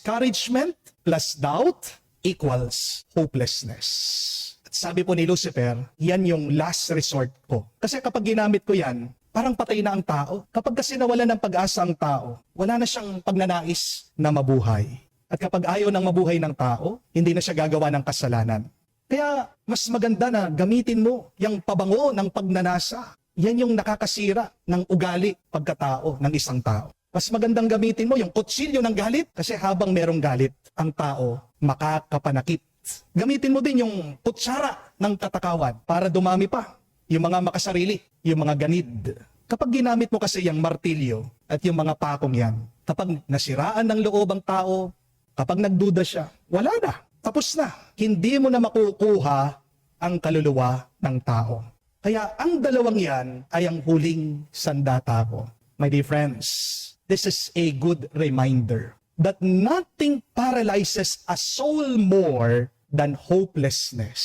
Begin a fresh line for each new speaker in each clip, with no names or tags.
discouragement plus doubt equals hopelessness. At sabi po ni Lucifer, yan yung last resort ko. Kasi kapag ginamit ko yan, parang patay na ang tao. Kapag kasi nawala ng pag-asa ang tao, wala na siyang pagnanais na mabuhay. At kapag ayaw ng mabuhay ng tao, hindi na siya gagawa ng kasalanan. Kaya mas maganda na gamitin mo yung pabango ng pagnanasa. Yan yung nakakasira ng ugali pagkatao ng isang tao. Mas magandang gamitin mo yung kutsilyo ng galit kasi habang merong galit, ang tao makakapanakit. Gamitin mo din yung kutsara ng katakawan para dumami pa yung mga makasarili, yung mga ganid. Kapag ginamit mo kasi yung martilyo at yung mga pakong yan, kapag nasiraan ng loob ang tao, kapag nagduda siya, wala na. Tapos na. Hindi mo na makukuha ang kaluluwa ng tao. Kaya ang dalawang yan ay ang huling sandata ko. My dear friends, this is a good reminder that nothing paralyzes a soul more than hopelessness.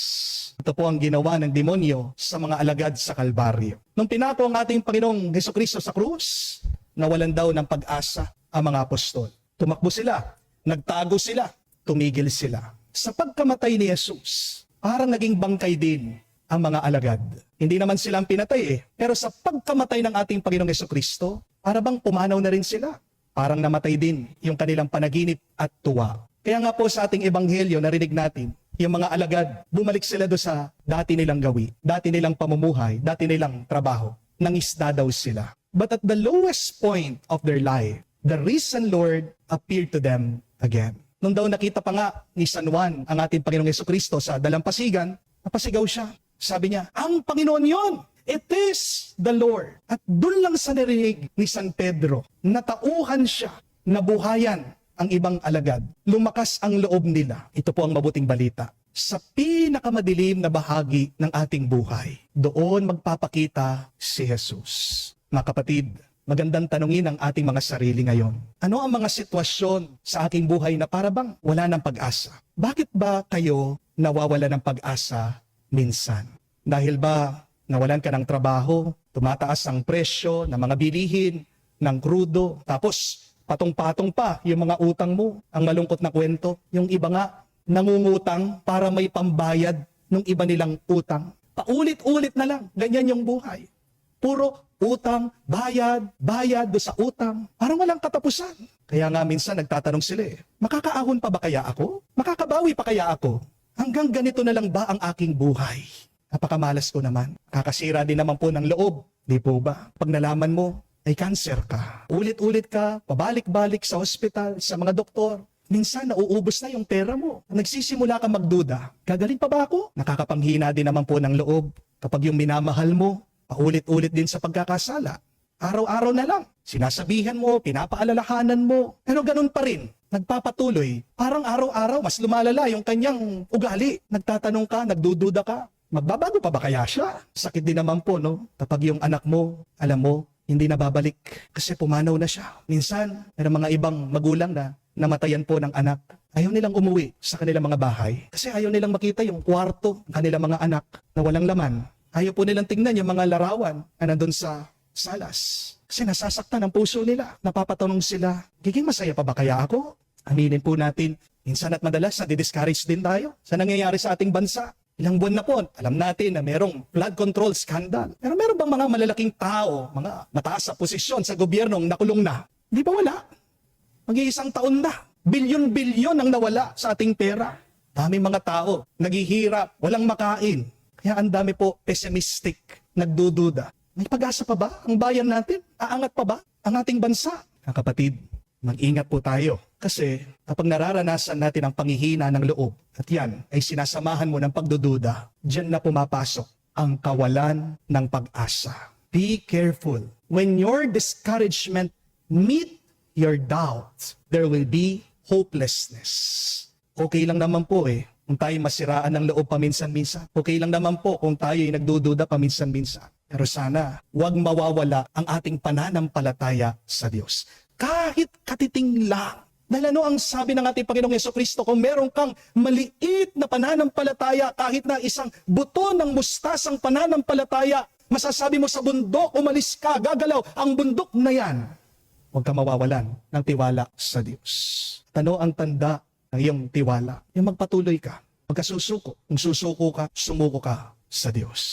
Ito po ang ginawa ng demonyo sa mga alagad sa Kalbaryo. Nung pinako ang ating Panginoong Hesukristo sa krus, nawalan daw ng pag-asa ang mga apostol. Tumakbo sila, nagtago sila, tumigil sila. Sa pagkamatay ni Jesus, parang naging bangkay din ang mga alagad. Hindi naman silang pinatay pero sa pagkamatay ng ating Panginoong Hesukristo, para bang pumanaw na rin sila. Parang namatay din yung kanilang panaginip at tuwa. Kaya nga po sa ating ebanghelyo, narinig natin, yung mga alagad, bumalik sila do sa dati nilang gawi, dati nilang pamumuhay, dati nilang trabaho. Nangisda daw sila. But at the lowest point of their life, the risen Lord appeared to them again. Nung daw nakita pa nga ni San Juan ang ating Panginoong Hesukristo sa dalampasigan, napasigaw siya. Sabi niya, ang Panginoon yon! It is the Lord. At doon lang sa narinig ni San Pedro, natauhan siya, nabuhayan ang ibang alagad. Lumakas ang loob nila. Ito po ang mabuting balita. Sa pinakamadilim na bahagi ng ating buhay, doon magpapakita si Jesus. Mga kapatid, magandang tanungin ang ating mga sarili ngayon. Ano ang mga sitwasyon sa aking buhay na parabang wala ng pag-asa? Bakit ba kayo nawawala ng pag-asa minsan? Dahil ba nawalan ka ng trabaho, tumataas ang presyo ng mga bilihin, ng krudo, tapos patong-patong pa yung mga utang mo, ang malungkot na kwento. Yung iba nga, nangungutang para may pambayad ng iba nilang utang. Paulit-ulit na lang, ganyan yung buhay. Puro utang, bayad, bayad do sa utang. Parang walang katapusan. Kaya nga minsan nagtatanong sila makakaahon pa ba kaya ako? Makakabawi pa kaya ako? Hanggang ganito na lang ba ang aking buhay? Napakamalas ko naman. Kakasira din naman po ng loob. Di po ba? Pag nalaman mo, ay cancer ka. Ulit-ulit ka, pabalik-balik sa ospital, sa mga doktor. Minsan nauubos na yung pera mo. Nagsisimula ka magduda. Gagaling pa ba ako? Nakakapanghina din naman po ng loob. Kapag yung minamahal mo, paulit-ulit din sa pagkakasala. Araw-araw na lang. Sinasabihan mo, pinapaalalahanan mo. Pero ganun pa rin. Nagpapatuloy. Parang araw-araw, mas lumalala yung kanyang ugali. Nagtatanong ka, nagdududa ka. Magbabago pa ba kaya siya? Sakit din naman po, no? Kapag yung anak mo, alam mo, hindi na babalik kasi pumanaw na siya. Minsan, may mga ibang magulang na namatayan po ng anak. Ayaw nilang umuwi sa kanilang mga bahay kasi ayaw nilang makita yung kwarto ng kanilang mga anak na walang laman. Ayaw po nilang tingnan yung mga larawan na nandun sa salas. Kasi nasasaktan ang puso nila. Napapatanong sila, giging masaya pa ba kaya ako? Aminin po natin, minsan at madalas nadi-discourage din tayo sa nangyayari sa ating bansa. Ilang buwan na po, alam natin na merong flood control scandal. Pero meron bang mga malalaking tao, mga mataas sa posisyon sa gobyernong nakulong na? Di ba wala? Mag-iisang taon na. Bilyon-bilyon ang nawala sa ating pera. Daming mga tao, naghihirap, walang makain. Kaya ang dami po pessimistic, nagdududa. May pag-asa pa ba ang bayan natin? Aangat pa ba ang ating bansa? Mga kapatid, mag-ingat po tayo. Kasi kapag nararanasan natin ang panghihina ng loob, at yan ay sinasamahan mo ng pagdududa, diyan na pumapasok ang kawalan ng pag-asa. Be careful. When your discouragement meet your doubt, there will be hopelessness. Okay lang naman po kung tayo masiraan ng loob paminsan-minsan. Okay lang naman po kung tayo ay nagdududa paminsan-minsan. Pero sana, huwag mawawala ang ating pananampalataya sa Diyos. Kahit katiting lang. Dahil ano ang sabi ng ating Panginoong Hesukristo, kung meron kang maliit na pananampalataya, kahit na isang buto ng mustasang pananampalataya, masasabi mo sa bundok, umalis ka, gagalaw, ang bundok na yan. huwag ka mawawalan ng tiwala sa Diyos. At ano ang tanda ng iyong tiwala? Yung magpatuloy ka, magkasusuko. Kung susuko ka, sumuko ka sa Diyos.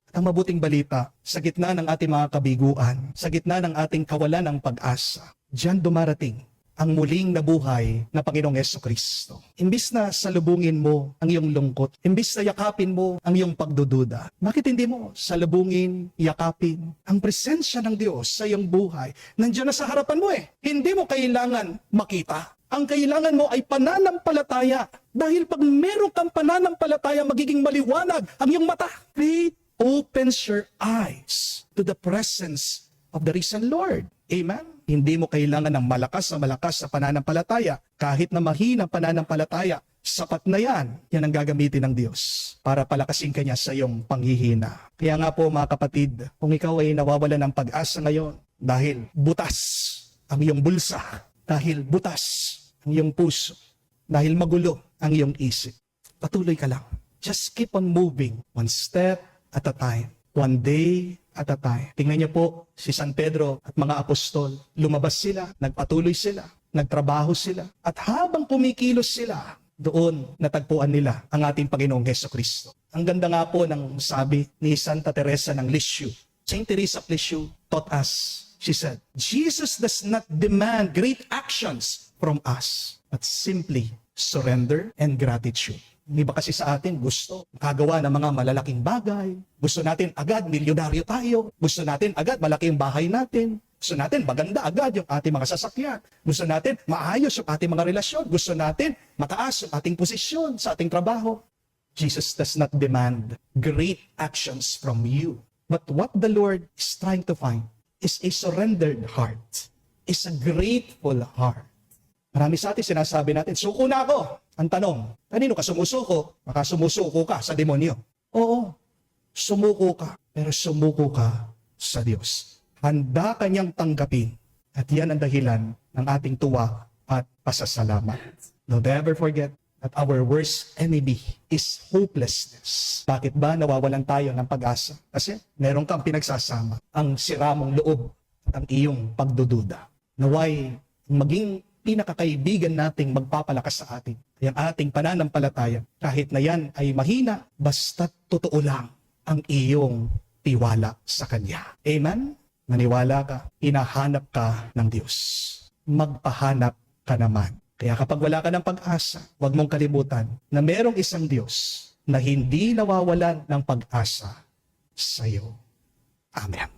At ang mabuting balita, sa gitna ng ating mga kabiguan, sa gitna ng ating kawalan ng pag-asa, diyan dumarating ang muling nabuhay na Panginoong Jesucristo. Imbis na salubungin mo ang iyong lungkot, imbis na yakapin mo ang iyong pagdududa, bakit hindi mo salubungin, yakapin ang presensya ng Diyos sa iyong buhay? Nandiyan na sa harapan mo eh. Hindi mo kailangan makita. Ang kailangan mo ay pananampalataya. Dahil pag meron kang pananampalataya, magiging maliwanag ang iyong mata. Faith opens your eyes to the presence of the risen Lord. Amen? Hindi mo kailangan ng malakas sa pananampalataya. Kahit na mahina pananampalataya, sapat na yan. Yan ang gagamitin ng Diyos para palakasin ka niya sa iyong panghihina. Kaya nga po mga kapatid, kung ikaw ay nawawala ng pag-asa ngayon dahil butas ang iyong bulsa, dahil butas ang iyong puso, dahil magulo ang iyong isip, patuloy ka lang. Just keep on moving one step at a time. One day at a time. Tingnan niyo po si San Pedro at mga apostol. Lumabas sila, nagpatuloy sila, nagtrabaho sila. At habang kumikilos sila, doon natagpuan nila ang ating Panginoong Jesucristo. Ang ganda nga po ng sabi ni Santa Teresa ng Lisieux. Saint Teresa of Lisieux taught us. She said, Jesus does not demand great actions from us, but simply surrender and gratitude. Yung iba kasi sa atin gusto makagawa ng mga malalaking bagay. Gusto natin agad milyonaryo tayo. Gusto natin agad malaki ang bahay natin. Gusto natin maganda agad yung ating mga sasakyan. Gusto natin maayos yung ating mga relasyon. Gusto natin mataas yung ating posisyon sa ating trabaho. Jesus does not demand great actions from you. But what the Lord is trying to find is a surrendered heart. Is a grateful heart. Marami sa atin sinasabi natin, suko na ako. Ang tanong, kanino ka sumusuko? Baka sumusuko ka sa demonyo. Oo, sumuko ka. Pero sumuko ka sa Diyos. Handa kanyang tanggapin. At yan ang dahilan ng ating tuwa at pasasalamat. Don't ever forget that our worst enemy is hopelessness. Bakit ba nawawalan tayo ng pag-asa? Kasi meron kang pinagsasama. Ang sira mong loob at ang iyong pagdududa. Naway maging pinakakaibigan nating magpapalakas sa atin. Yung ating pananampalataya, kahit na yan ay mahina, basta't totoo lang ang iyong tiwala sa Kanya. Amen? Maniwala ka, hinahanap ka ng Diyos. Magpahanap ka naman. Kaya kapag wala ka ng pag-asa, huwag mong kalimutan na merong isang Diyos na hindi nawawalan ng pag-asa sa iyo. Amen.